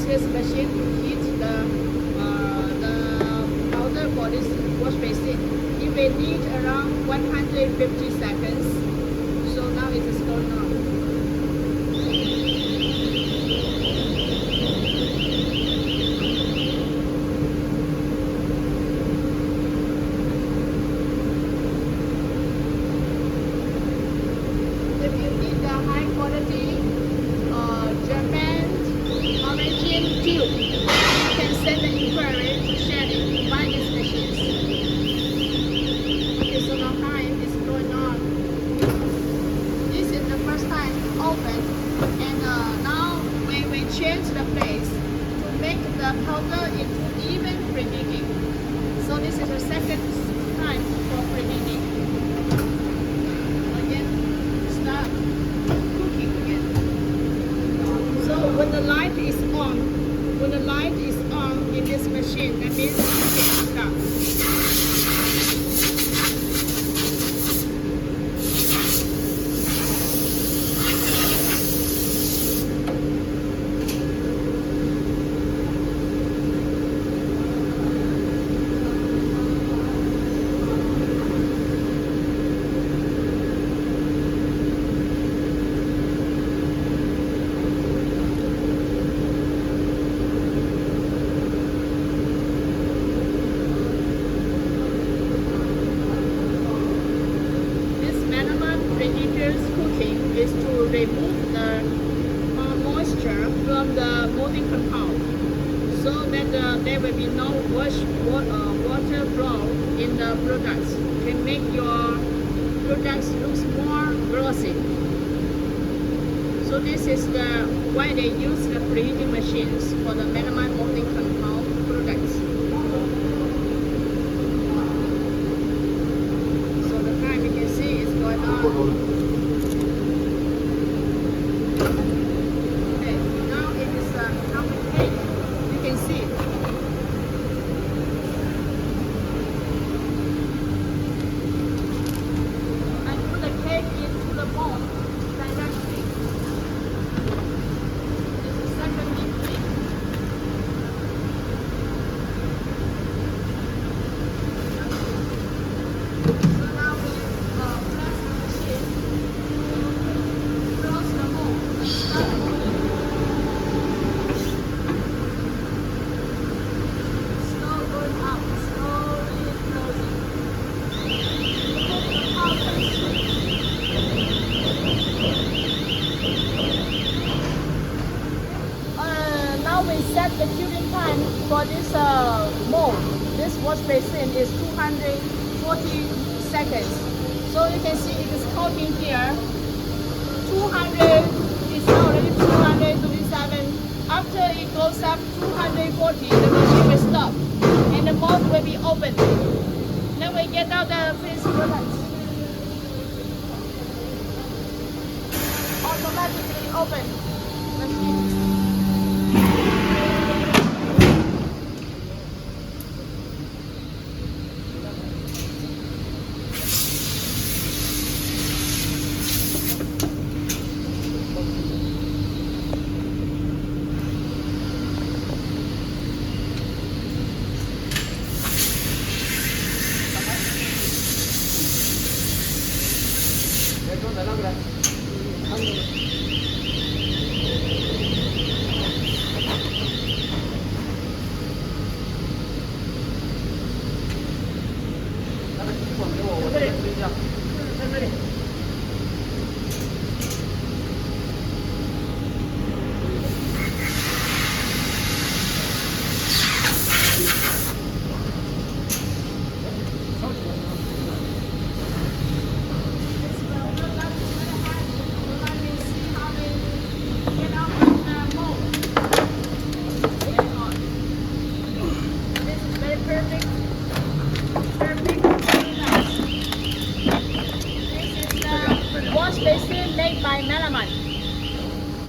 this machine to heat the powder for this wash basin. It will need around 150 seconds. So now it is going on. If you need the high quality Japan origin tube, you can send the inquiry to Shannon to buy these machines. Okay, so now time is going on. This is the first time to open, and now we change the place to make the powder into even preheating. So this is the second time for preheating. When the light is on in this machine, that means you can start. Cooking is to remove the moisture from the molding compound, so that there will be no water flow in the products. Can make your products look more glossy. So this is why they use the preheating machines for the melamine molding compound products. So the time you can see is going on. Set the curing time for this mold. This wash basin is 240 seconds. So you can see it is coating here. 200 is already 227. After it goes up 240, the machine will stop and the mold will be open. Then we get out the finished products. Automatically open machine. Basin made by Melamine.